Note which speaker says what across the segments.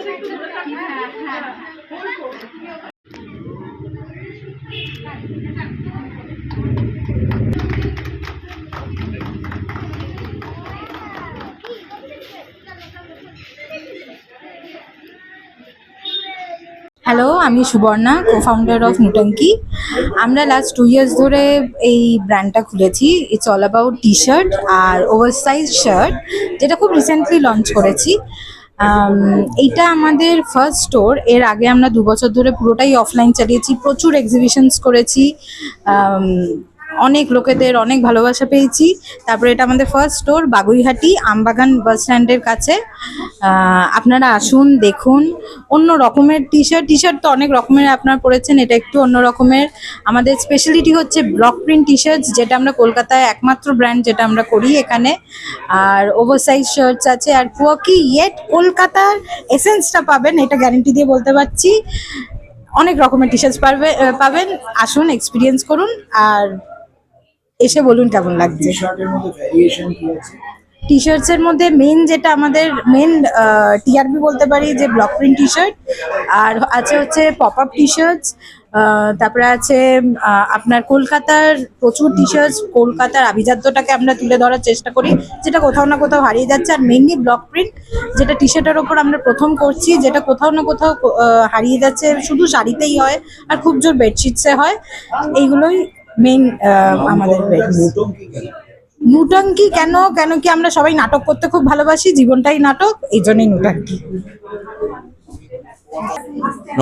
Speaker 1: Hello, আমি Suborna, co-founder of নুটাঙ্কি। আমরা last 2 years ধরে এই ব্র্যান্ডটা খুলেছি। It's all about T shirt আর ওভারসাইজ শার্ট, যেটা খুব রিসেন্টলি লঞ্চ করেছি। এইটা আমাদের ফার্স্ট স্টোর। এর আগে আমরা 2 বছর ধরে পুরোটাই অফলাইন চালিয়েছি, প্রচুর এক্সিবিশনস করেছি, অনেক লোকেদের অনেক ভালোবাসা পেয়েছি। তারপরে এটা আমাদের ফার্স্ট স্টোর, বাগুইহাটি আমবাগান বাস স্ট্যান্ডের কাছে। আপনারা আসুন, দেখুন। অন্য রকমের টি শার্ট তো অনেক রকমের আপনারা পরেছেন, এটা একটু অন্য রকমের। আমাদের স্পেশালিটি হচ্ছে ব্লক প্রিন্ট টি শার্টস, যেটা আমরা কলকাতায় একমাত্র ব্র্যান্ড যেটা আমরা করি এখানে। আর ওভারসাইজ শার্টস আছে, আর কোয়াকি ইয়েট কলকাতার এসেন্সটা পাবেন, এটা গ্যারেন্টি দিয়ে বলতে পারছি। অনেক রকমের টি শার্টস পাবেন। আসুন, এক্সপিরিয়েন্স করুন আর এসে বলুন কেমন লাগছে। টি শার্টস এর মধ্যে মেন যেটা আমাদের টিআরপি বলতে পারি যে ব্লক প্রিন্ট টি শার্ট, আর আছে হচ্ছে পপ আপ টি শার্টস, তারপরে আছে আপনার কলকাতার প্রচুর টি শার্টস। কলকাতার আভিজাত্যটাকে আমরা তুলে ধরার চেষ্টা করি, যেটা কোথাও না কোথাও হারিয়ে যাচ্ছে। আর মেইনলি ব্লক প্রিন্ট, যেটা টি শার্টের ওপর আমরা প্রথম করছি, যেটা কোথাও না কোথাও হারিয়ে যাচ্ছে। শুধু শাড়িতেই হয় আর খুব জোর বেডশিটসে হয়। এইগুলোই মেইন আমাদের নুটাঙ্কি। কেন কি আমরা সবাই নাটক করতে খুব ভালোবাসি, জীবনটাই নাটক, এই জন্যই নুটাঙ্কি।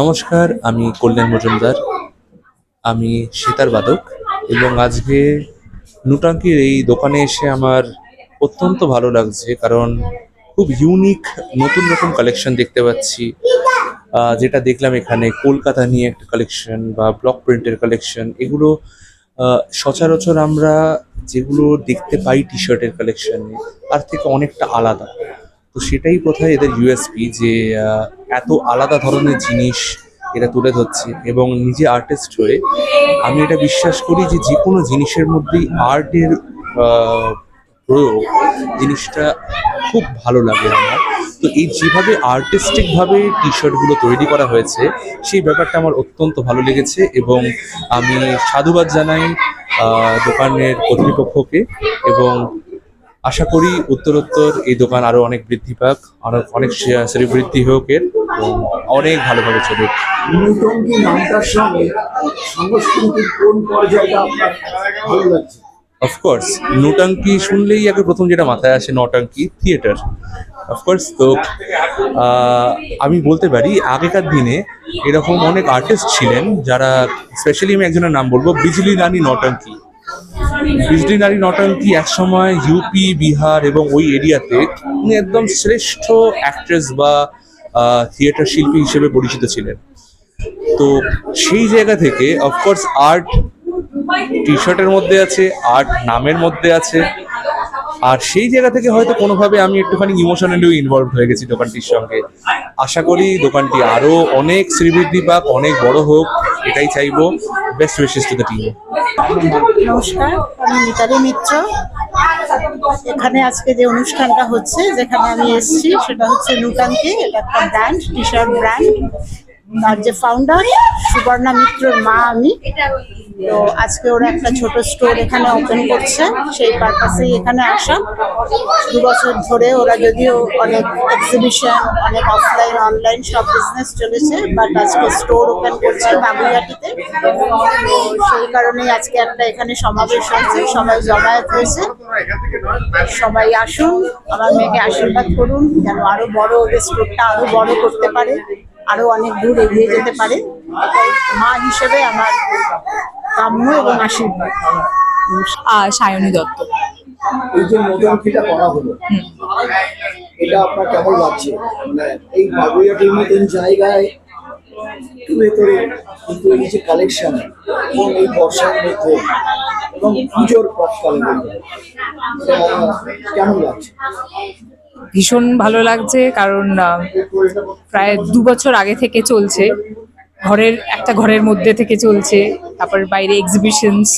Speaker 2: নমস্কার, আমি কল্যাণ মজুমদার, আমি সেতার বাদক, এবং আজকে নুটাঙ্কির এই দোকানে এসে আমার অত্যন্ত ভালো লাগছে, কারণ খুব ইউনিক নতুন রকম কালেকশন দেখতে পাচ্ছি। যেটা দেখলাম এখানে কলকাতা নিয়ে একটা কালেকশন বা ব্লক প্রিন্টের কালেকশন, এগুলো সচরাচর আমরা যেগুলো দেখতে পাই টি শার্টের কালেকশনে তার থেকে অনেকটা আলাদা। তো সেটাই কোথায় এদের ইউএসপি, যে এত আলাদা ধরনের জিনিস এরা তুলে ধরছে। এবং নিজে আর্টিস্ট হয়ে আমি এটা বিশ্বাস করি যে যে কোনো জিনিসের মধ্যেই আর্টের প্রয়োগ, জিনিসটা খুব ভালো লাগে আমার। তো এই যেভাবে আর্টিস্টিকভাবে টি শার্টগুলো তৈরি করা হয়েছে, সেই ব্যাপারটা আমার অত্যন্ত ভালো লেগেছে, এবং আমি সাধুবাদ জানাই দোকানের কর্তৃপক্ষকে, এবং আশা করি উত্তরোত্তর এই দোকান আরো অনেক বৃদ্ধি পাক, অনেক বৃদ্ধি হোক এর, এবং অনেক ভালোভাবে চলুক।
Speaker 3: নুটাঙ্কি নামটার সঙ্গে সাংস্কৃতিক কোন পর্যায়টা আপনার ভালো লাগছে?
Speaker 2: অফকোর্স নুটাঙ্কি শুনলেই আগে প্রথম যেটা মাথায় আসে নটাঙ্কি থিয়েটার, অফকোর্স। তো আমি বলতে পারি আগেকার দিনে এরকম অনেক আর্টিস্ট ছিলেন যারা, স্পেশালি আমি একজনের নাম বলবো, বিজলি রানী নটাঙ্কি। বিজলি নারী নটাঙ্কি একসময় ইউপি, বিহার এবং ওই এরিয়াতে উনি একদম শ্রেষ্ঠ অ্যাক্ট্রেস বা থিয়েটার শিল্পী হিসেবে পরিচিত ছিলেন। তো সেই জায়গা থেকে অফকোর্স আর্ট টি শার্টের মধ্যে আছে, আর্ট নামের মধ্যে আছে, আর সেই জায়গা থেকে হয়তো কোনোভাবে আমি একটুখানি ইমোশনালিও ইনভলভ হয়ে গেছি দোকানটির সঙ্গে। আশা করি দোকানটি আরো অনেক শ্রীবৃদ্ধি পাক, অনেক বড় হোক, এটাই চাইবো। Best wishes to the team.
Speaker 4: নমস্কার, আমি মিতালি মিত্র। এখানে আজকে যে অনুষ্ঠানটা হচ্ছে, যেখানে আমি এসেছি, সেটা হচ্ছে নুটাঙ্কি। এটা একটা ব্র্যান্ড, টি শার্ট ব্র্যান্ড। তার যে ফাউন্ডার সুবর্ণা মিত্রর মা আমি। তো আজকে ওরা একটা ছোট স্টোর এখানে ওপেন করছে, সেই পারপাসেই এখানে আসা। 2 বছর ধরে ওরা যদিও অনেক এক্সিবিশন, অনেক অফলাইন অনলাইন সব বিজনেস চলেছে, বাট আজকে স্টোর ওপেন করছে বাগুইহাটিতে। তো সেই কারণেই আজকে একটা এখানে সমাবেশ হয়েছে, সবাই জমায়েত হয়েছে। সবাই আসুন, আমার মেয়েকে আশীর্বাদ করুন যেন আরো বড়, ওদের স্টোরটা আরো বড় করতে পারে, আরো অনেক দূর এগিয়ে যেতে পারে। মা হিসেবে আমার কাম্য এবং আশীর্বাদ।
Speaker 1: সায়নী দত্ত।
Speaker 3: এই যে নুটাঙ্কিটা করা হলো, এটা আপনার কেমন লাগছে? মানে এই বাগুইহাটির মতন জায়গায় ভেতরে কিন্তু এই যে কালেকশন, এবং এই বর্ষার মধ্যে এবং পুজোর পথকালে কেমন লাগছে?
Speaker 5: ভীষণ ভালো লাগছে, কারণ প্রায় 2 বছর আগে থেকে চলছে, ঘরের মধ্যে থেকে চলছে। তারপর বাইরে এক্সিবিশনস,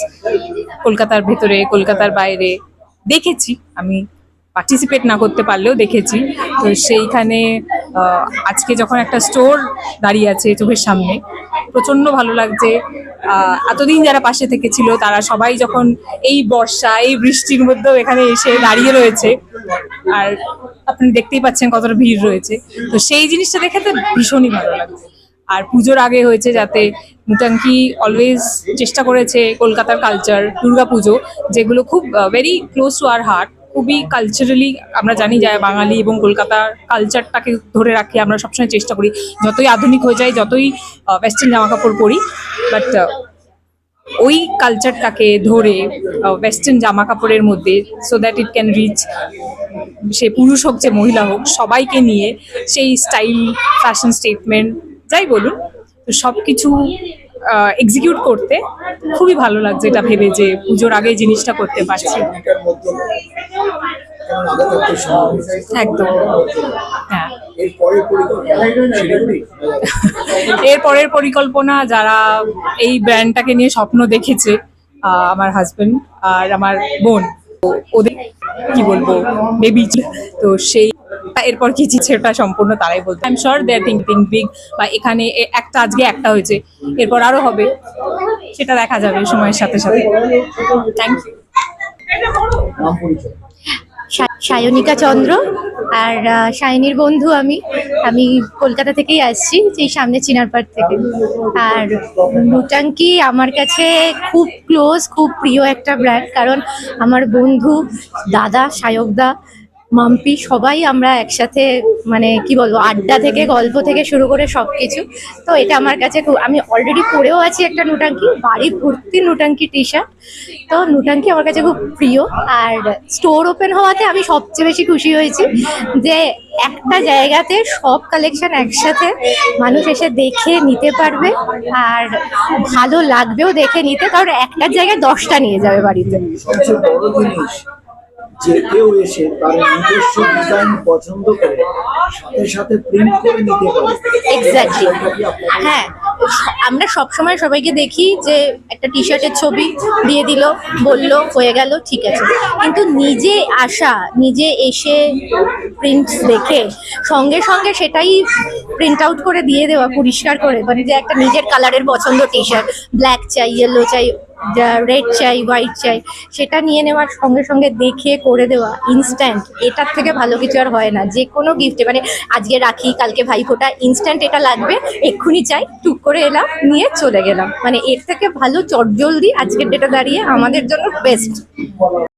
Speaker 5: কলকাতার ভেতরে, কলকাতার বাইরে দেখেছি আমি। পার্টিসিপেট না করতে পারলেও দেখেছি। তো সেইখানে আজকে যখন একটা স্টোর দাঁড়িয়ে আছে চোখের সামনে, প্রচন্ড ভালো লাগছে। এতদিন যারা পাশে থেকে ছিল তারা সবাই যখন এই বর্ষা এই বৃষ্টির মধ্যেও এখানে এসে দাঁড়িয়ে রয়েছে, আর আপনি দেখতেই পাচ্ছেন কতটা ভিড় রয়েছে, তো সেই জিনিসটা দেখে তো ভীষণই ভালো লাগছে। আর পুজোর আগে হয়েছে যাতে নুটাঙ্কি অলওয়েজ চেষ্টা করেছে কলকাতার কালচার, দুর্গাপুজো, যেগুলো খুব very close to our heart, খুবই কালচারালি আমরা জানি যায় বাঙালি এবং কলকাতার কালচারটাকে ধরে রাখি আমরা সবসময় চেষ্টা করি। যতই আধুনিক হয়ে যায়, যতই ওয়েস্টার্ন জামা কাপড় পরি, বাট ওই কালচারটাকে ধরে ওয়েস্টার্ন জামা কাপড়ের মধ্যে so that it can reach, সে পুরুষ হোক যে মহিলা হোক সবাইকে নিয়ে সেই স্টাইল, ফ্যাশন স্টেটমেন্ট যাই বলুন, তো সব কিছু এক্সিকিউট করতে খুবই ভালো লাগছে এটা ভেবে যে পুজোর আগে জিনিসটা করতে পারছি।
Speaker 3: এটার মধ্যে কারণ আগে থাকতে সময়
Speaker 5: একদম, হ্যাঁ।
Speaker 3: এর পরের পরিকল্পনা শিলিগুড়ি
Speaker 5: এর পরের পরিকল্পনা, যারা এই ব্র্যান্ডটাকে নিয়ে স্বপ্ন দেখেছে, আমার হাজবেন্ড আর আমার বোন, তো ওদের কি বলবো বেবি, তো সেই এরপর কি সেটা সম্পূর্ণ তারাই বলতে। I am sure they are thinking big, বা এখানে একটা আজকে একটা হয়েছে, এরপর আরো হবে, সেটা দেখা যাবে সময়ের সাথে সাথে। Thank you.
Speaker 3: নাম পরিচয়।
Speaker 6: সায়নিকা চন্দ্র, আর সায়নীর বন্ধু আমি। আমি কলকাতা থেকেই আসছি, সেই সামনে চিনারপাড় থেকে। আর নুটাঙ্কি আমার কাছে খুব ক্লোজ, খুব প্রিয় একটা ব্র্যান্ড, কারণ আমার বন্ধু, দাদা, সায়কদা, মাম্পি সবাই আমরা একসাথে, মানে কি বলবো, আড্ডা থেকে গল্প থেকে শুরু করে সব কিছু। তো এটা আমার কাছে খুব, আমি অলরেডি পরেও আছি একটা নুটাঙ্কি, বাড়ি ভর্তি নুটাঙ্কি টি শার্ট। তো নুটাঙ্কি আমার কাছে খুব প্রিয়। আর স্টোর ওপেন হওয়াতে আমি সবচেয়ে বেশি খুশি হয়েছি যে একটা জায়গাতে সব কালেকশন একসাথে মানুষ এসে দেখে নিতে পারবে, আর ভালো লাগবেও দেখে নিতে, কারণ একটা জায়গায় 10টা নিয়ে যাবে বাড়িতে।
Speaker 3: সবচেয়ে বড় জিনিস যে কেউ এসে তার নিজস্ব ডিজাইন পছন্দ করে সাথে সাথে প্রিন্ট করে নিতে পারে।
Speaker 6: এক্স্যাক্টলি,
Speaker 3: সেটা কি আপনার?
Speaker 6: হ্যাঁ। আমরা সবসময় সবাইকে দেখি যে একটা টি শার্টের ছবি দিয়ে দিল, বললো, হয়ে গেল, ঠিক আছে। কিন্তু নিজে আসা, নিজে এসে প্রিন্ট দেখে সঙ্গে সঙ্গে সেটাই প্রিন্ট আউট করে দিয়ে দেওয়া পরিষ্কার করে, মানে যে একটা নিজের কালারের পছন্দ টি শার্ট, ব্ল্যাক চাই, ইয়েলো চাই, রেড চাই, হোয়াইট চাই, সেটা নিয়ে নেওয়ার সঙ্গে সঙ্গে দেখে করে দেওয়া ইনস্ট্যান্ট, এটার থেকে ভালো কিছু আর হয় না। যে কোনো গিফটে, মানে আজকে রাখি, কালকে ভাইফোঁটা, ইনস্ট্যান্ট এটা লাগবে, এক্ষুনি চাই, টুক করে এলাম, নিয়ে চলে গেলাম, মানে এর থেকে ভালো চটজলদি আজকের ডেটে দাঁড়িয়ে আমাদের জন্য বেস্ট।